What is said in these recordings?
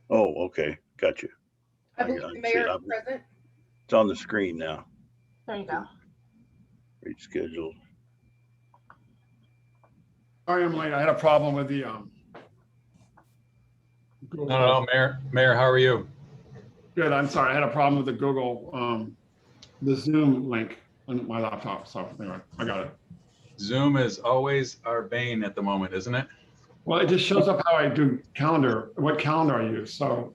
Oh, okay, gotcha. I believe the mayor is present. It's on the screen now. There you go. Rescheduled. Sorry, I'm late. I had a problem with the Google. No, Mayor, how are you? Good. I'm sorry. I had a problem with the Google, the Zoom link on my laptop. So anyway, I got it. Zoom is always our bane at the moment, isn't it? Well, it just shows up how I do calendar, what calendar I use. So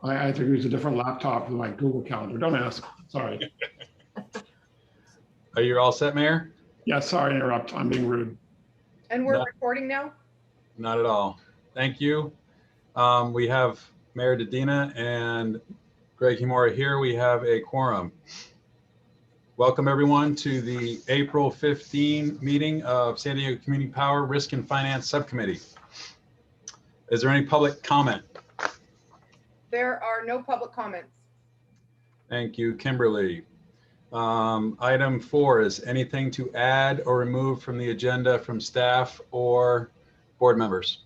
I had to use a different laptop for my Google Calendar. Don't ask. Sorry. Are you all set, Mayor? Yeah, sorry to interrupt. I'm being rude. And we're No. recording now? Not at all. Thank you. We have Mayor Dedina and Greg Himura here. We have a quorum. Welcome everyone to the April 15 meeting of San Diego Community Power Risk and Finance Subcommittee. Is there any public comment? There are no public comments. Thank you, Kimberly. Item 4 is anything to add or remove from the agenda from staff or board members?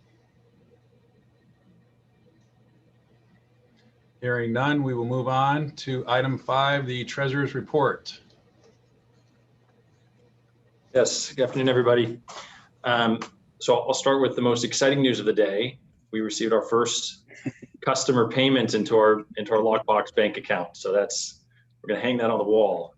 Hearing none, we will move on to item 5, the treasurer's report. Yes, good afternoon, everybody. So I'll start with the most exciting news of the day. We received our first customer payment into our lockbox bank account. So we're gonna hang that on the wall.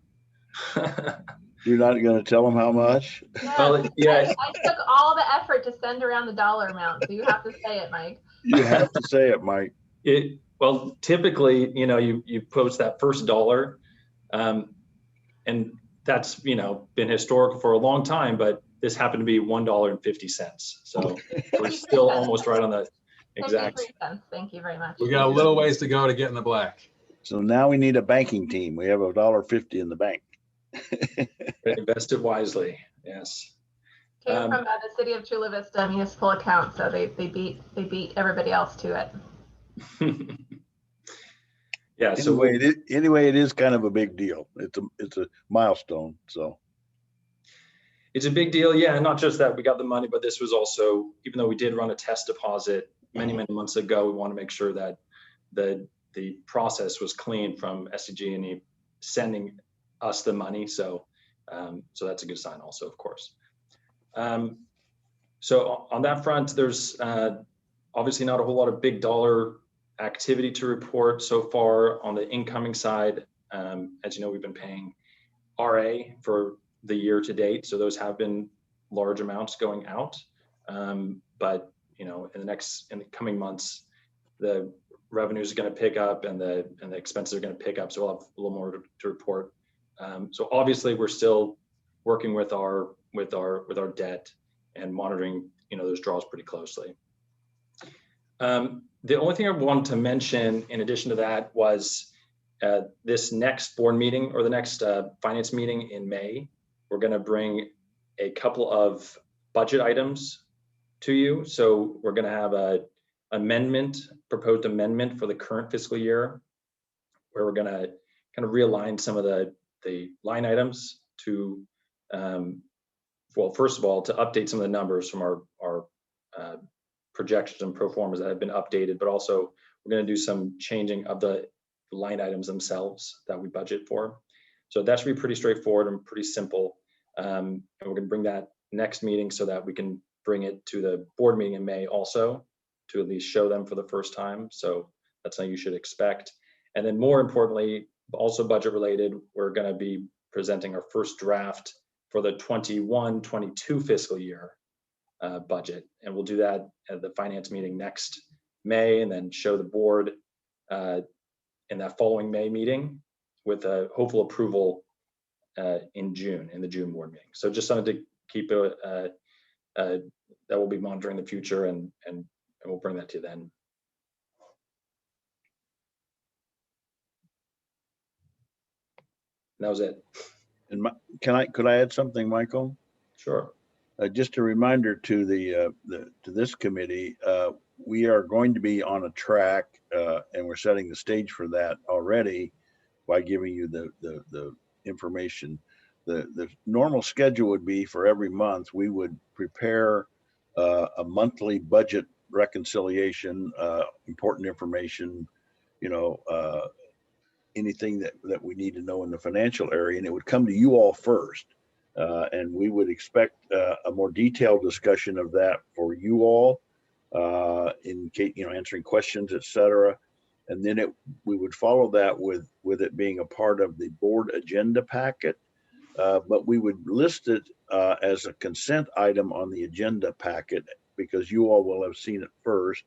You're not going to tell them how much? Yeah, Well, yeah. I took all the effort to send around the dollar amount, so you have to say it, Mike. You have to say it, Mike. Well, typically, you post that first dollar, and that's been historical for a long time. But this happened to be $1.50, so we're still almost right on the exact. 53 cents. Thank you very much. We got a little ways to go to get in the black. So now we need a banking team. We have $1.50 in the bank. Invested wisely, yes. Came from the City of Chula Vista municipal account, so they beat everybody else to it. Yeah. So Anyway, it is kind of a big deal. It's a milestone. So it's a big deal, yeah. Not just that we got the money, but this was also, even though we did run a test deposit many months ago, we want to make sure that the process was clean from SDG&E sending us the money. So that's a good sign also, of course. So on that front, there's obviously not a whole lot of big dollar activity to report so far on the incoming side. As you know, we've been paying RA for the year to date. So those have been large amounts going out. But in the coming months, the revenues are going to pick up and the expenses are going to pick up. So we'll have a little more to report. So obviously we're still working with our debt and monitoring those draws pretty closely. The only thing I wanted to mention in addition to that was this next board meeting or the next finance meeting in May, we're going to bring a couple of budget items to you. So we're going to have a proposed amendment for the current fiscal year, where we're going to kind of realign some of the line items to, well, first of all, to update some of the numbers from our projections and pro formas that have been updated, but also we're going to do some changing of the line items themselves that we budget for. So that should be pretty straightforward and pretty simple. And we're going to bring that next meeting so that we can bring it to the board meeting in May also, to at least show them for the first time. So that's something you should expect. And then more importantly, also budget related, we're going to be presenting our first draft for the 21-22 fiscal year budget. And we'll do that at the finance meeting next May, and then show the board in that following May meeting with a hopeful approval in June, in the June board meeting. So just something to keep that we'll be monitoring in the future, and we'll bring that to you then. That was it. And could I add something, Michael? Sure. Just a reminder to to this committee, we are going to be on a track, and we're setting the stage for that already by giving you the information. The normal schedule would be for every month we would prepare a monthly budget reconciliation, important information, you know, anything that we need to know in the financial area, and it would come to you all first. And we would expect a more detailed discussion of that for you all, in case, you know, answering questions, et cetera. And then we would follow that with it being a part of the board agenda packet. But we would list it as a consent item on the agenda packet because you all will have seen it first.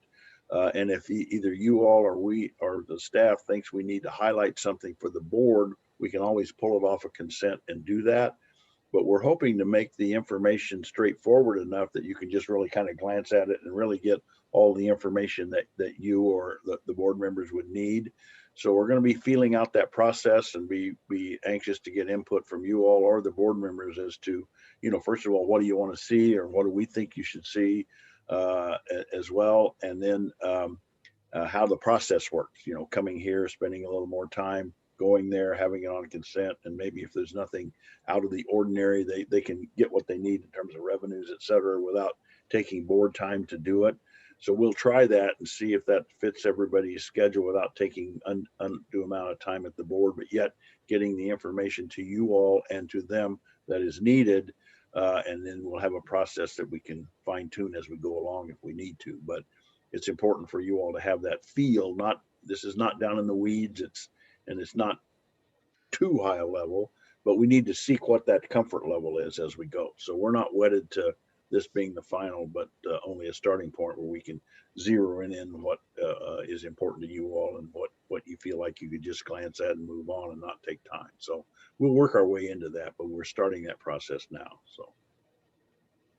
And if either you all or we or the staff thinks we need to highlight something for the board, we can always pull it off a consent and do that. But we're hoping to make the information straightforward enough that you can just really kind of glance at it and really get all the information that you or the board members would need. So we're going to be feeling out that process and be anxious to get input from you all or the board members as to, you know, first of all, what do you want to see or what do we think you should see as well. And then how the process works, you know, coming here, spending a little more time, going there, having it on consent, and maybe if there's nothing out of the ordinary, they can get what they need in terms of revenues, et cetera, without taking board time to do it. So we'll try that and see if that fits everybody's schedule without taking undue amount of time at the board, but yet getting the information to you all and to them that is needed. And then we'll have a process that we can fine tune as we go along if we need to. But it's important for you all to have that feel. This is not down in the weeds. It's not too high a level, but we need to seek what that comfort level is as we go. So we're not wedded to this being the final, but only a starting point where we can zero in what is important to you all and what you feel like you could just glance at and move on and not take time. So we'll work our way into that, but we're starting that process now. So.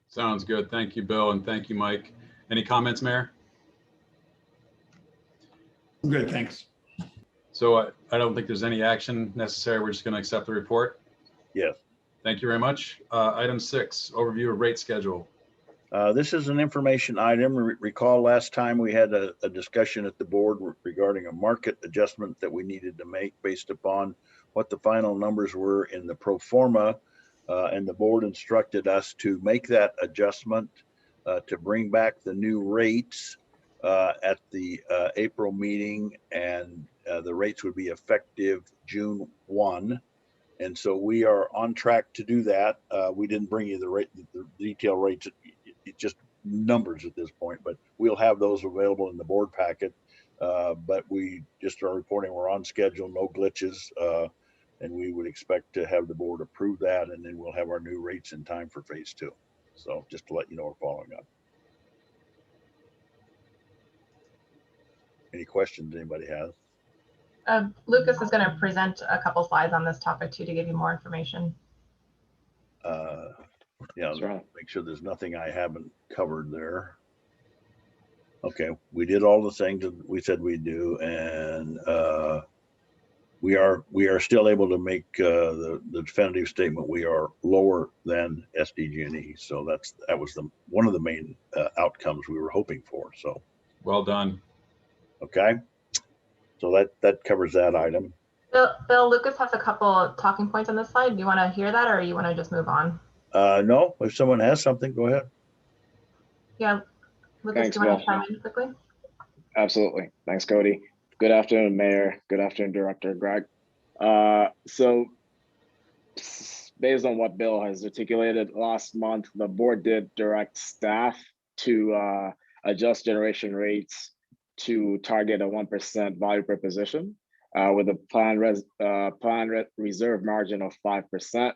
Sounds good. Thank you, Bill, and thank you, Mike. Any comments, Mayor? Good, thanks. So I don't think there's any action necessary. We're just going to accept the report. Yes. Thank you very much. Item 6, overview of rate schedule. This is an information item. Recall last time we had a discussion at the board regarding a market adjustment that we needed to make based upon what the final numbers were in the pro forma. And the board instructed us to make that adjustment to bring back the new rates at the April meeting, and the rates would be effective June 1. And so we are on track to do that. We didn't bring you the detail rates, it's just numbers at this point, but we'll have those available in the board packet. But we just are reporting we're on schedule, no glitches, and we would expect to have the board approve that, and then we'll have our new rates in time for phase 2. So just to let you know, we're following up. Any questions anybody has? Lucas is going to present a couple slides on this topic too to give you more information. Yeah, right. Make sure there's nothing I haven't covered there. Okay, we did all the things that we said we'd do, and we are still able to make the definitive statement. We are lower than SDG&E, so that was one of the main outcomes we were hoping for. So well done. Okay, so that covers that item. Bill, Lucas has a couple talking points on this slide. Do you want to hear that, or you want to just move on? No, if someone has something, go ahead. Yeah, Lucas, Thanks, do you want to Bill. chime in quickly? Absolutely. Thanks, Cody. Good afternoon, Mayor. Good afternoon, Director Greg. So based on what Bill has articulated last month, the board did direct staff to adjust generation rates to target a 1% value proposition with a planned reserve margin of 5%.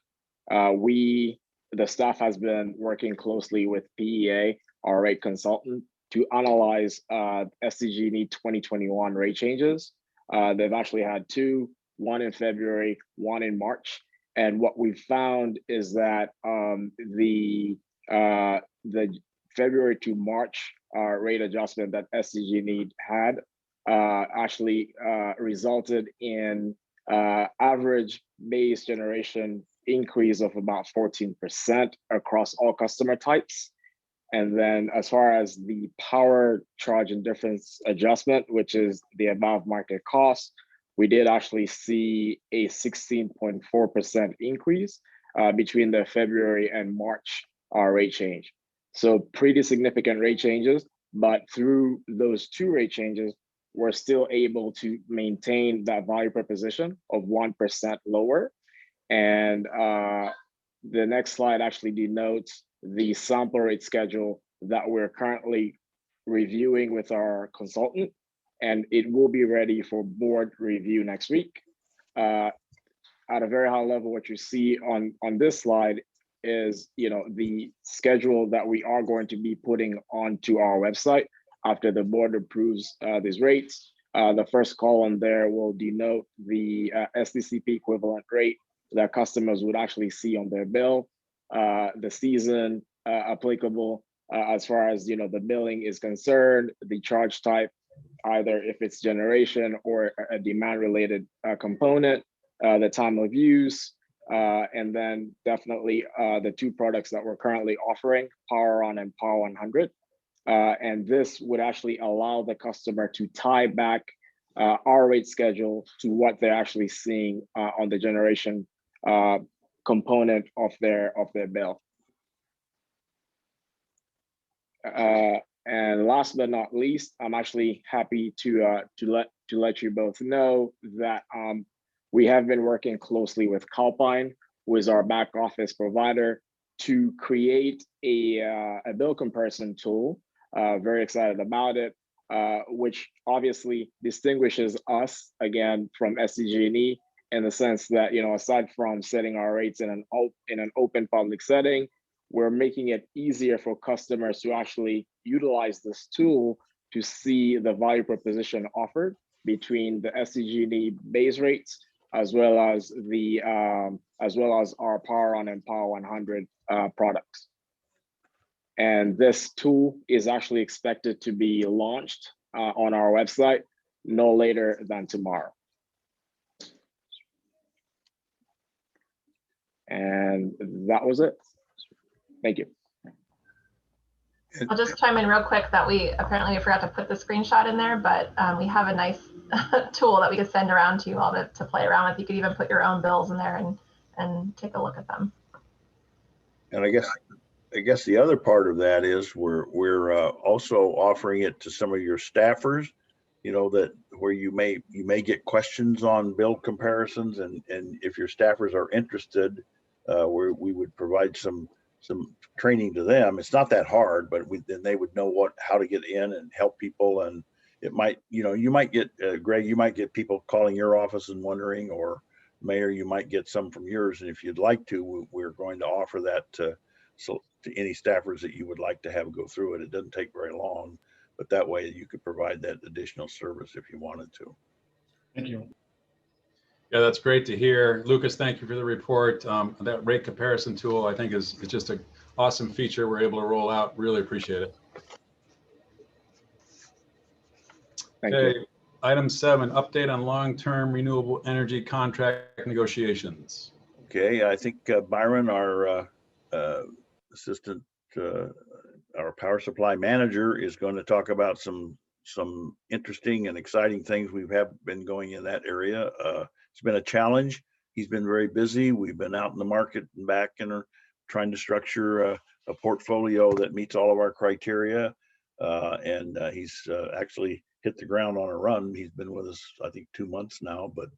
The staff has been working closely with PEA, our rate consultant, to analyze SDG&E 2021 rate changes. They've actually had 2, one in February, one in March. And what we found is that the February to March rate adjustment that SDG&E had actually resulted in average base generation increase of about 14% across all customer types. And then as far as the power charge and difference adjustment, which is the above market cost, we did actually see a 16.4% increase between the February and March rate change. So pretty significant rate changes. But through those 2 rate changes, we're still able to maintain that value proposition of 1% lower. And the next slide actually denotes the sample rate schedule that we're currently reviewing with our consultant, and it will be ready for board review next week. At a very high level, what you see on this slide is, the schedule that we are going to be putting onto our website after the board approves these rates. The first column there will denote the SDCP equivalent rate that customers would actually see on their bill, the season applicable as far as the billing is concerned, the charge type, either if it's generation or a demand related component, the time of use, and then definitely the 2 products that we're currently offering, Power On and Power 100. And this would actually allow the customer to tie back our rate schedule to what they're actually seeing on the generation component of their bill. And last but not least, I'm actually happy to let you both know that we have been working closely with Calpine, who is our back office provider, to create a bill comparison tool. Very excited about it, which obviously distinguishes us again from SDG&E in the sense that, aside from setting our rates in an open public setting, we're making it easier for customers to actually utilize this tool to see the value proposition offered between the SDG&E base rates as well as our Power On and Power 100 products. And this tool is actually expected to be launched on our website no later than tomorrow. And that was it. Thank you. I'll just chime in real quick that we forgot to put the screenshot in there, but we have a nice tool that we could send around to you all to play around with. You could even put your own bills in there and take a look at them. And I guess the other part of that is we're also offering it to some of your staffers, that where you may get questions on bill comparisons, and if your staffers are interested, we would provide some training to them. It's not that hard, but then they would know how to get in and help people. And it might, you might get, Greg, you might get people calling your office and wondering, or Mayor, you might get some from yours. And if you'd like to, we're going to offer that to any staffers that you would like to have go through it. It doesn't take very long, but that way you could provide that additional service if you wanted to. Thank you. Yeah, that's great to hear. Lucas, thank you for the report. That rate comparison tool, I think, is just an awesome feature we're able to roll out. Really appreciate it. Thank you. Item 7, update on long-term renewable energy contract negotiations. Okay, I think Byron, our assistant, our power supply manager, is going to talk about some interesting and exciting things we've been going in that area. It's been a challenge. He's been very busy. We've been out in the market and back and are trying to structure a portfolio that meets all of our criteria. And he's actually hit the ground on a run. He's been with us, I think, 2 months now, but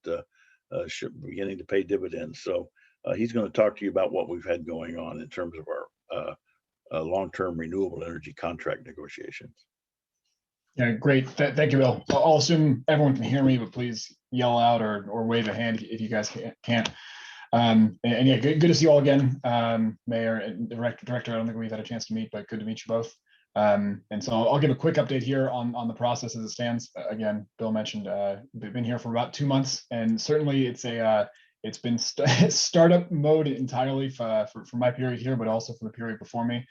beginning to pay dividends. So he's going to talk to you about what we've had going on in terms of our long-term renewable energy contract negotiations. Yeah, great. Thank you, Bill. I'll assume everyone can hear me, but please yell out or wave a hand if you guys can't. And yeah, good to see you all again, Mayor and Director. I don't think we've had a chance to meet, but good to meet you both. And so I'll give a quick update here on the process as it stands. Again, Bill mentioned we've been here for about 2 months, and certainly it's been startup mode entirely for my period here, but also for the period before me.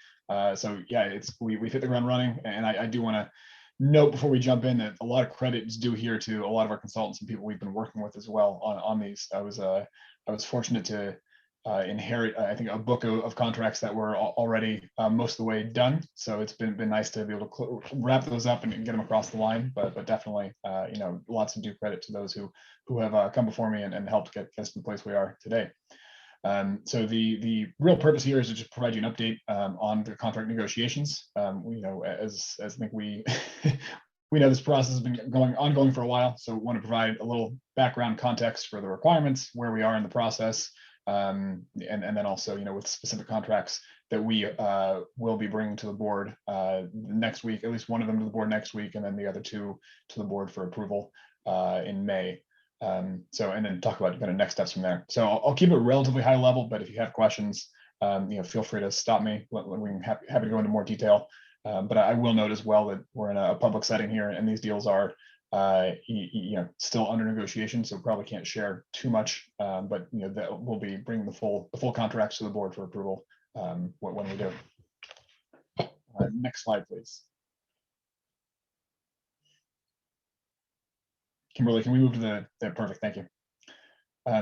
So yeah, we've hit the ground running, and I do want to note before we jump in that a lot of credit is due here to a lot of our consultants and people we've been working with as well on these. I was fortunate to inherit, I think, a book of contracts that were already most of the way done. So it's been nice to be able to wrap those up and get them across the line. But definitely, lots of due credit to those who have come before me and helped get us to the place we are today. So the real purpose here is to just provide you an update on the contract negotiations. As I think we we know this process has been ongoing for a while, so we want to provide a little background context for the requirements, where we are in the process, and then also with specific contracts that we will be bringing to the board next week, at least one of them to the board next week, and then the other two to the board for approval in May. And then talk about kind of next steps from there. So I'll keep it relatively high level, but if you have questions, feel free to stop me. We're happy to go into more detail. But I will note as well that we're in a public setting here, and these deals are still under negotiation, so probably can't share too much. But that we'll be bringing the full contracts to the board for approval when we do. Next slide, please. Kimberly, can we move to the perfect? Thank you.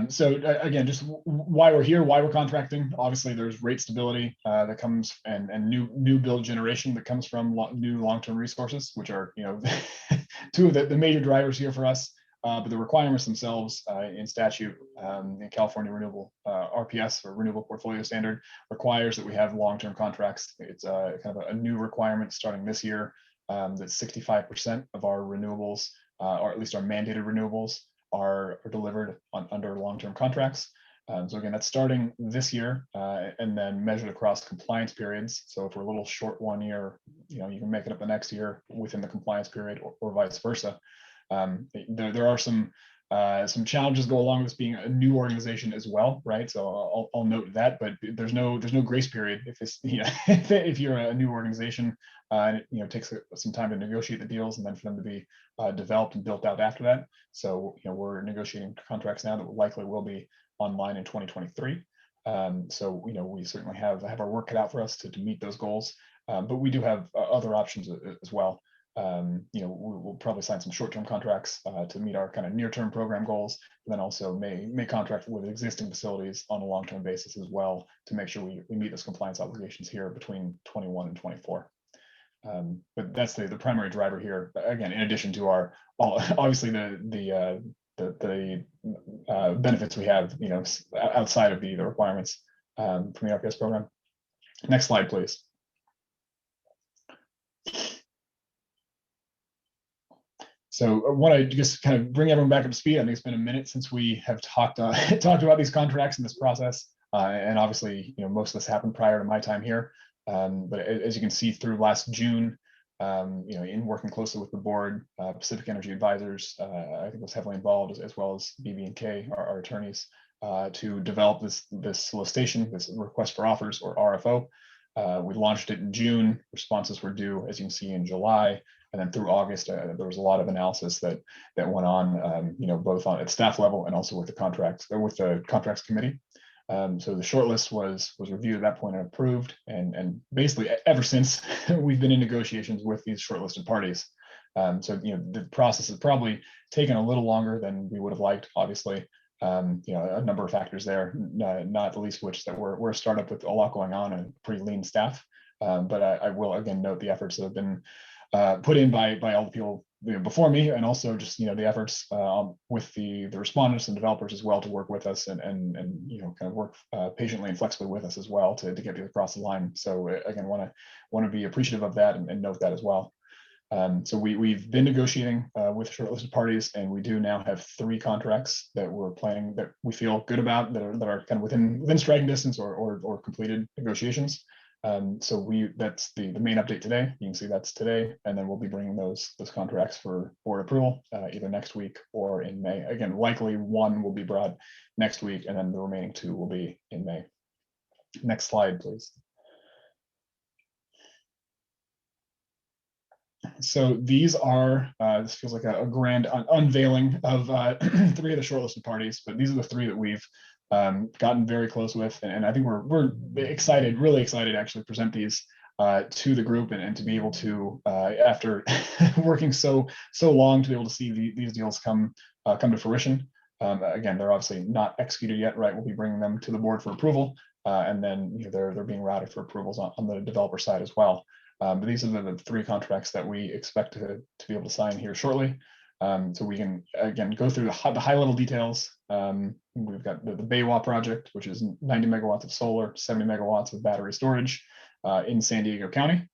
So again, just why we're here, why we're contracting. Obviously, there's rate stability that comes and new build generation that comes from new long-term resources, which are two of the major drivers here for us. But the requirements themselves in statute in California Renewable RPS, or Renewable Portfolio Standard, requires that we have long-term contracts. It's kind of a new requirement starting this year that 65% of our renewables, or at least our mandated renewables, are delivered under long-term contracts. So again, that's starting this year and then measured across compliance periods. So if we're a little short 1 year, you can make it up the next year within the compliance period, or vice versa. There are some challenges go along with this being a new organization as well, right? So I'll note that, but there's no grace period if it's if you're a new organization, and it takes some time to negotiate the deals and then for them to be developed and built out after that. So we're negotiating contracts now that likely will be online in 2023. So we certainly have our work cut out for us to meet those goals, but we do have other options as well. We'll probably sign some short-term contracts to meet our kind of near-term program goals, but then also may contract with existing facilities on a long-term basis as well to make sure we meet those compliance obligations here between 21 and 24. But that's the primary driver here. Again, in addition to our obviously the benefits we have, outside of the requirements from the RPS program. Next slide, please. So I want to just kind of bring everyone back up to speed. I think it's been a minute since we have talked about these contracts and this process, and obviously, most of this happened prior to my time here. But as you can see, through last June, in working closely with the board, Pacific Energy Advisors, I think was heavily involved, as well as BB&K, our attorneys, to develop this solicitation, this request for offers, or RFO. We launched it in June. Responses were due, as you can see, in July. And then through August, there was a lot of analysis that went on, both at staff level and also with the contracts committee. So the shortlist was reviewed at that point and approved, and basically ever since we've been in negotiations with these shortlisted parties. So the process has probably taken a little longer than we would have liked, obviously. A number of factors there, not the least of which that we're a startup with a lot going on and pretty lean staff. But I will again note the efforts that have been put in by all the people before me, and also just the efforts with the respondents and developers as well to work with us and kind of work patiently and flexibly with us as well to get it across the line. So again, want to be appreciative of that and note that as well. So we've been negotiating with shortlisted parties, and we do now have 3 contracts that we're planning that we feel good about that are kind of within striking distance or completed negotiations. So that's the main update today. You can see that's today, and then we'll be bringing those contracts for board approval either next week or in May. Again, likely one will be brought next week, and then the remaining 2 will be in May. Next slide, please. So these are, this feels like a grand unveiling of 3 of the shortlisted parties, but these are the 3 that we've gotten very close with, and I think we're excited, really excited to actually present these to the group and to be able to, after working so long, to be able to see these deals come to fruition. Again, they're obviously not executed yet, right? We'll be bringing them to the board for approval, and then they're being routed for approvals on the developer side as well. But these are the 3 contracts that we expect to be able to sign here shortly. So we can, again, go through the high level details. We've got the Baywa project, which is 90 megawatts of solar, 70 megawatts of battery storage in San Diego County.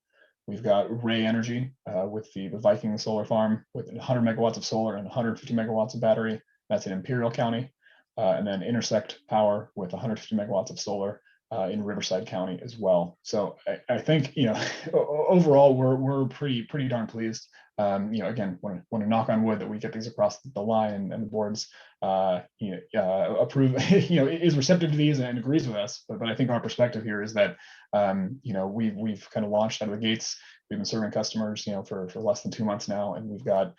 We've got Ray Energy with the Viking solar farm with 100 megawatts of solar and 150 megawatts of battery. That's in Imperial County. And then Intersect Power with 150 megawatts of solar in Riverside County as well. So I think, overall, we're pretty darn pleased. Again, want to knock on wood that we get these across the line, and the boards approve, is receptive to these and agrees with us. But I think our perspective here is that we've kind of launched out of the gates. We've been serving customers for less than 2 months now, and we've got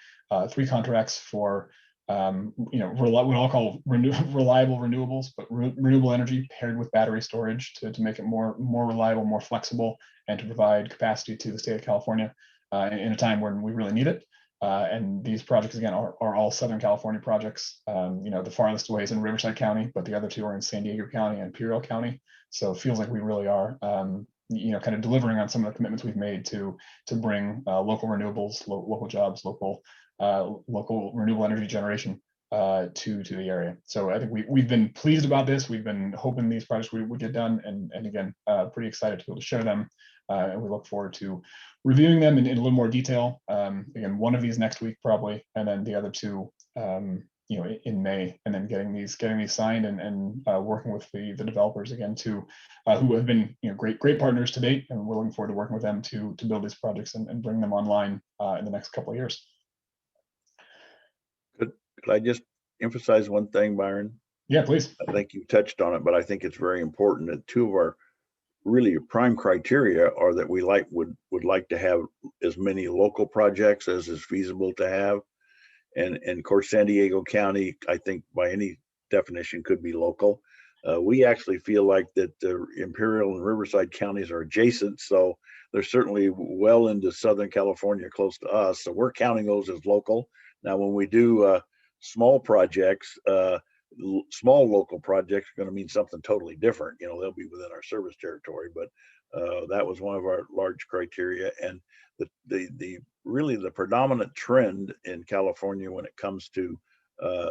3 contracts for what I'll call reliable renewables, but renewable energy paired with battery storage to make it more reliable, more flexible, and to provide capacity to the state of California in a time when we really need it. And these projects, again, are all Southern California projects. The farthest away is in Riverside County, but the other 2 are in San Diego County and Imperial County. So it feels like we really are, kind of delivering on some of the commitments we've made to bring local renewables, local jobs, local renewable energy generation to the area. So I think we've been pleased about this. We've been hoping these projects would get done, and again, pretty excited to be able to share them. And we look forward to reviewing them in a little more detail. Again, one of these next week probably, and then the other 2 in May, and then getting these signed and working with the developers again who have been great partners to date, and we're looking forward to working with them to build these projects and bring them online in the next couple of years. Could I just emphasize one thing, Byron? Yeah, please. I think you touched on it, but I think it's very important that 2 of our really prime criteria are that we would like to have as many local projects as is feasible to have. And of course, San Diego County, I think by any definition, could be local. We actually feel like that the Imperial and Riverside counties are adjacent, so they're certainly well into Southern California, close to us. So we're counting those as local. Now, when we do small projects, small local projects are going to mean something totally different. They'll be within our service territory, but that was one of our large criteria. And really the predominant trend in California when it comes to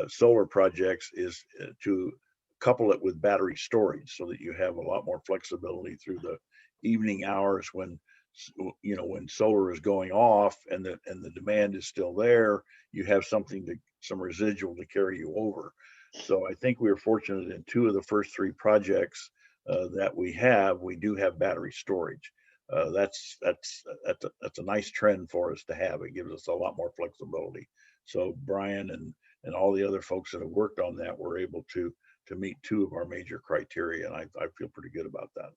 solar projects is to couple it with battery storage, so that you have a lot more flexibility through the evening hours when solar is going off and the demand is still there. You have some residual to carry you over. So I think we were fortunate in 2 of the first 3 projects that we do have battery storage. That's a nice trend for us to have. It gives us a lot more flexibility. So Brian and all the other folks that have worked on that were able to meet 2 of our major criteria, and I feel pretty good about that.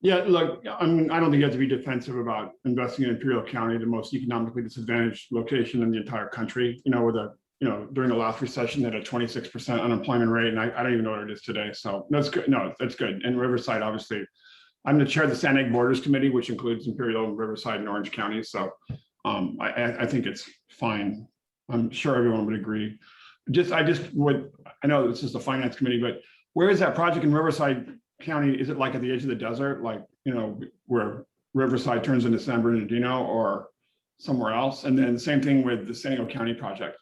Yeah, look, I don't think you have to be defensive about investing in Imperial County, the most economically disadvantaged location in the entire country. During the last recession, they had a 26% unemployment rate, and I don't even know what it is today. So that's good. No, that's good. And Riverside, obviously, I'm the chair of the San Diego Borders Committee, which includes Imperial, and Riverside, and Orange County. So I think it's fine. I'm sure everyone would agree. I know this is the Finance Committee, but where is that project in Riverside County? Is it like at the edge of the desert, like, where Riverside turns into San Bernardino, or somewhere else? And then the same thing with the San Diego County project.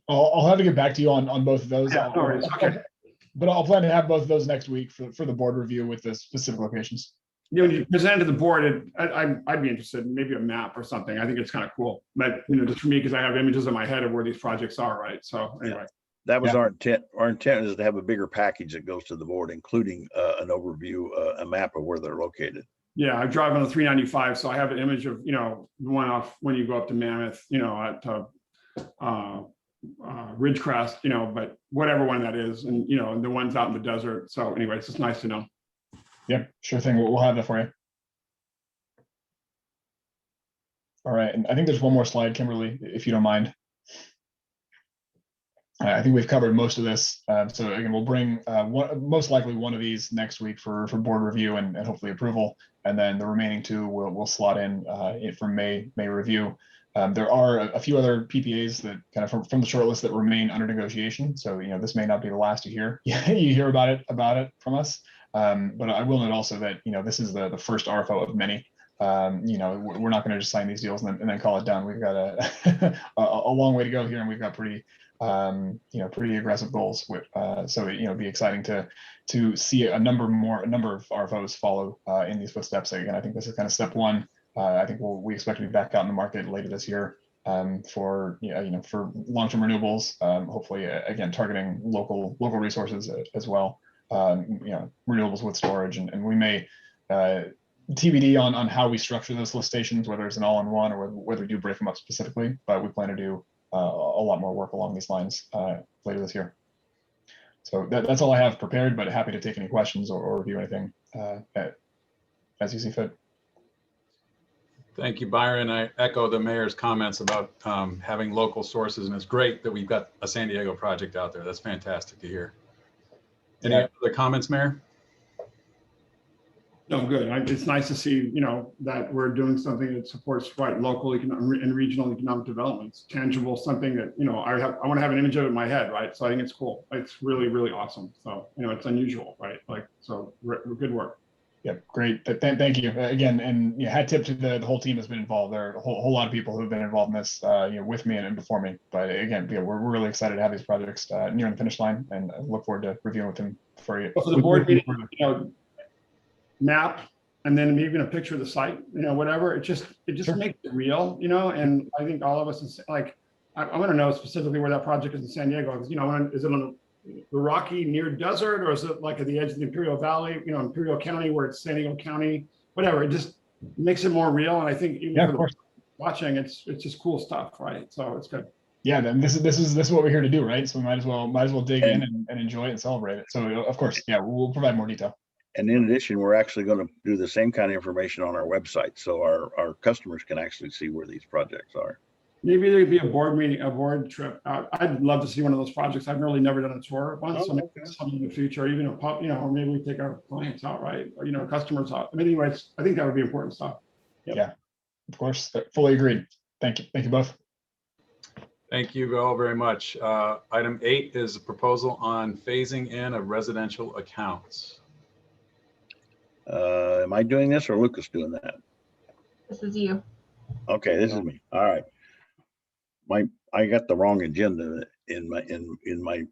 I'll have to get back to you on both of those. Yeah, no worries. Okay. But I'll plan to have both of those next week for the board review with the specific locations. When you present to the board, I'd be interested in maybe a map or something. I think it's kind of cool. But just for me, because I have images in my head of where these projects are, right? So anyway. That was our intent. Our intent is to have a bigger package that goes to the board, including an overview, a map of where they're located. Yeah, I drive on the 395, so I have an image of the one off when you go up to Mammoth, at Ridgecrest, but whatever one that is, and and the ones out in the desert. So anyway, it's just nice to know. Yeah, sure thing. We'll have that for you. All right, and I think there's one more slide, Kimberly, if you don't mind. I think we've covered most of this. So again, we'll bring most likely one of these next week for board review and hopefully approval, and then the remaining 2 we'll slot in for May review. There are a few other PPAs that kind of from the shortlist that remain under negotiation. So this may not be the last you hear. You hear about it from us. But I will note also that this is the first RFO of many. You know, we're not going to just sign these deals and then call it done. We've got a long way to go here, and we've got pretty you know, pretty aggressive goals. So you know, it'd be exciting to see a number of RFOs follow in these footsteps. Again, I think this is kind of step one. I think we expect to be back out in the market later this year for you know, for long-term renewables. Hopefully, again, targeting local resources as well. You know, renewables with storage, and we may TBD on how we structure those solicitations, whether it's an all-in-one or whether we do break them up specifically. But we plan to do a lot more work along these lines later this year. So that's all I have prepared, but happy to take any questions or review anything as you see fit. Thank you, Byron. I echo the mayor's comments about having local sources, and it's great that we've got a San Diego project out there. That's fantastic to hear. Any other comments, Mayor? No, good. It's nice to see, you know, that we're doing something that supports local and regional economic development. It's tangible, something that, you know, I want to have an image of it in my head, right? So I think it's cool. It's really, really awesome. So, you know, it's unusual, right? Like, so good work. Yeah, great. Thank you again, and you know, hat tip to the whole team that's been involved. There are a whole lot of people who've been involved in this, you know, with me and before me. But again, yeah, we're really excited to have these projects nearing the finish line, and I look forward to reviewing with them for you. Well, for the board meeting, you know, map, and then even a picture of the site, you know, whatever. It just Sure. makes it real, you know. And I think all of us, like, I want to know specifically where that project is in San Diego. You know, is it on the rocky near desert, or is it like at the edge of the Imperial Valley, you know, Imperial County, where it's San Diego County, whatever. It just makes it more real. And I think even Yeah, for of course, watching, it's just cool stuff, right? So it's good. yeah. Then this is what we're here to do, right? So we might as well dig in and enjoy it and celebrate it. So of course, yeah, we'll provide more detail. And in addition, we're actually going to do the same kind of information on our website, so our customers can actually see where these projects are. Maybe there'd be a board meeting, a board trip. I'd love to see one of those projects. I've really never done a tour once, so maybe something in the future, even a pub, you know, or maybe we take our clients out, right? Or, you know, customers out. I mean, anyways, I think that would be important stuff. Yep. Yeah, of course, fully agreed. Thank you both. Thank you all very much. Item 8 is a proposal on phasing in of residential accounts. Am I doing this or Lucas doing that? This is you. Okay, this is me. All right. I got the wrong agenda in my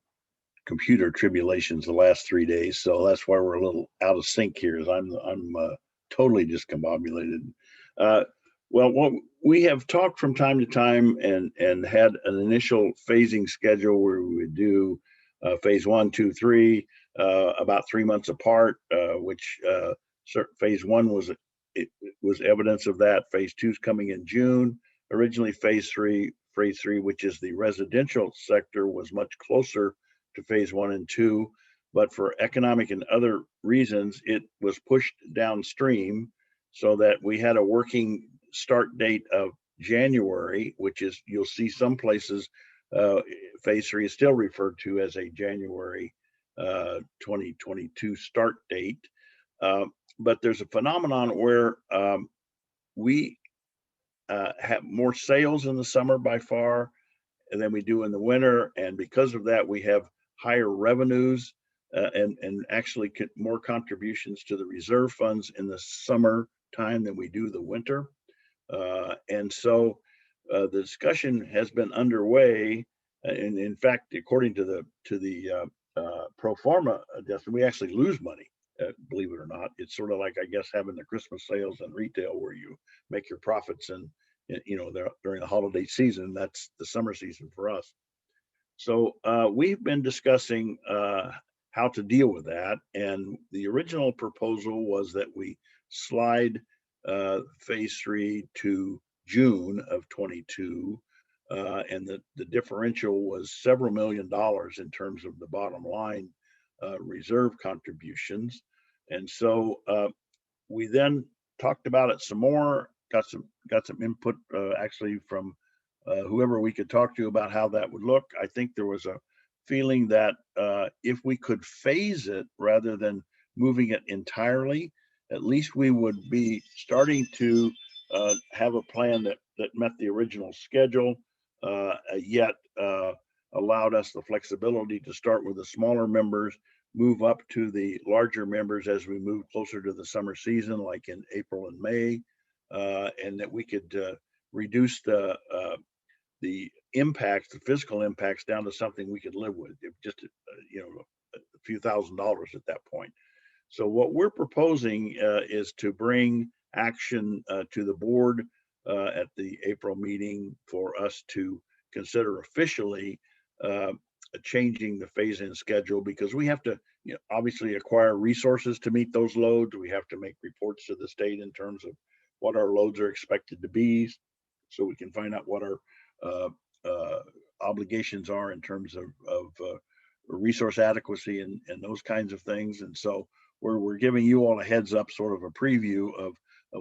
computer tribulations the last 3 days, so that's why we're a little out of sync here. Is I'm totally discombobulated. Well, we have talked from time to time and had an initial phasing schedule where we would do phase 1, 2, 3 about 3 months apart, which phase 1 was evidence of that. Phase 2 is coming in June. Originally, phase 3, which is the residential sector, was much closer to phase 1 and 2, but for economic and other reasons, it was pushed downstream so that we had a working start date of January, which is, you'll see some places, phase 3 is still referred to as a January 2022 start date. But there's a phenomenon where we have more sales in the summer by far than we do in the winter. And because of that, we have higher revenues and actually more contributions to the reserve funds in the summer time than we do the winter. And so the discussion has been underway. And in fact, according to the pro forma adjustment, we actually lose money. Believe it or not, it's sort of like, I guess, having the Christmas sales in retail where you make your profits and, you know, during the holiday season. That's the summer season for us. So we've been discussing how to deal with that. And the original proposal was that we slide phase 3 to June of 22. And the differential was several $1 million in terms of the bottom line reserve contributions. And so we then talked about it some more, got some input actually from whoever we could talk to about how that would look. I think there was a feeling that if we could phase it rather than moving it entirely, at least we would be starting to have a plan that met the original schedule, yet allowed us the flexibility to start with the smaller members, move up to the larger members as we move closer to the summer season, like in April and May, and that we could reduce the impacts, the physical impacts, down to something we could live with, if just you know, a few $1,000s at that point. So what we're proposing is to bring action to the board at the April meeting for us to consider officially changing the phase-in schedule, because we have to, you know, obviously acquire resources to meet those loads. We have to make reports to the state in terms of what our loads are expected to be, so we can find out what our obligations are in terms of resource adequacy and those kinds of things. And so we're giving you all a heads up, sort of a preview of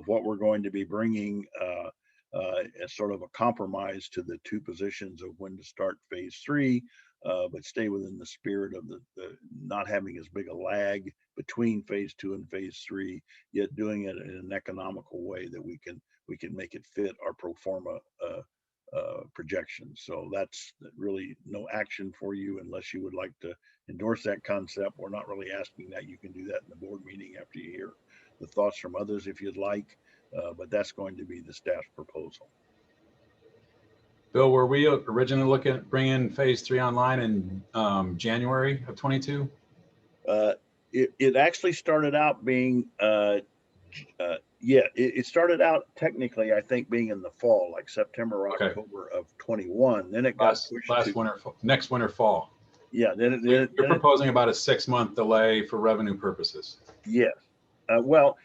what we're going to be bringing as sort of a compromise to the two positions of when to start phase 3, but stay within the spirit of the not having as big a lag between phase 2 and phase 3, yet doing it in an economical way that we can make it fit our pro forma projections. So that's really no action for you unless you would like to endorse that concept. We're not really asking that. You can do that in the board meeting after you hear the thoughts from others if you'd like, but that's going to be the staff's proposal. Bill, were we originally looking at bringing phase 3 online in January of 22? It actually started out being, it started out technically, I think, being in the fall, like September or October of 21. Then it got pushed to next winter, fall. Yeah. You're proposing about a 6-month delay for revenue purposes. Yes. Well,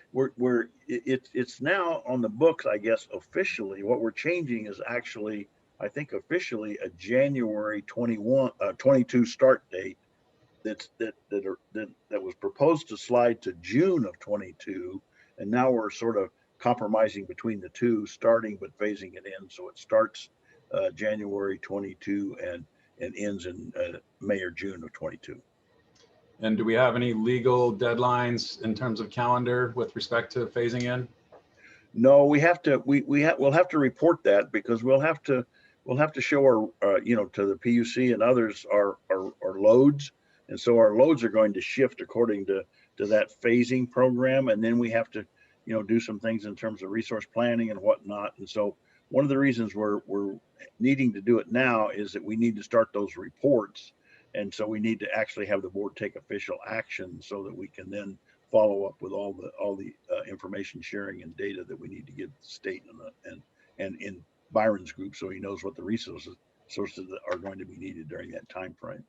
it's now on the books, I guess, officially. What we're changing is actually, I think, officially a January 22 start date. That was proposed to slide to June of 22, and now we're sort of compromising between the two, starting but phasing it in. So it starts January 22 and ends in May or June of 22. And do we have any legal deadlines in terms of calendar with respect to phasing in? No, we have to. We'll have to report that, because we'll have to show our to the PUC and others our loads, and so our loads are going to shift according to that phasing program, and then we have to do some things in terms of resource planning and whatnot. And so one of the reasons we're needing to do it now is that we need to start those reports. And so we need to actually have the board take official action so that we can then follow up with all the information sharing and data that we need to give the state and in Byron's group, so he knows what the resources are going to be needed during that time frame.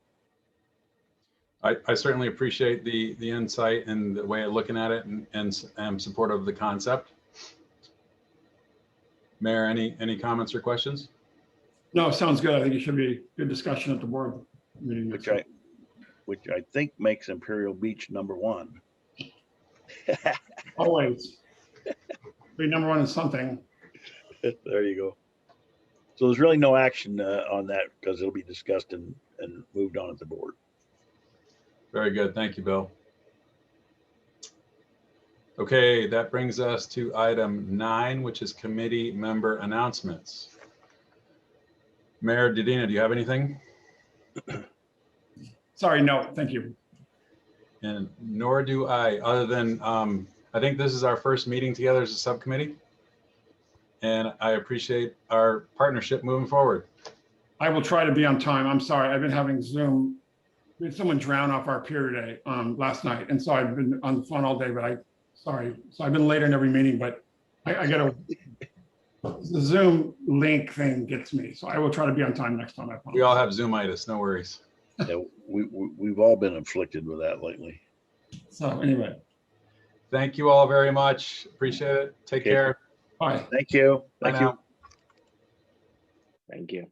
I certainly appreciate the insight and the way of looking at it, and am supportive of the concept. Mayor, any comments or questions? No, sounds good. I think it should be a good discussion at the board meeting. Which I think makes Imperial Beach #1. Always. Be #1 in something. There you go. So there's really no action on that, because it'll be discussed and moved on at the board. Very good. Thank you, Bill. Okay, that brings us to item 9, which is committee member announcements. Mayor Dedina, do you have anything? Sorry, no, thank you. And nor do I, other than I think this is our first meeting together as a subcommittee, and I appreciate our partnership moving forward. I will try to be on time. I'm sorry, I've been having Zoom. We had someone drown off our pier today last night, and so I've been on the phone all day. But sorry, so I've been later in every meeting. But I got the Zoom link thing gets me, so I will try to be on time next time. We all have Zoomitis, no worries. Yeah, we've all been afflicted with that lately. So anyway, thank you all very much. Appreciate it. Take care. Bye. Thank you. Thank you. Thank you.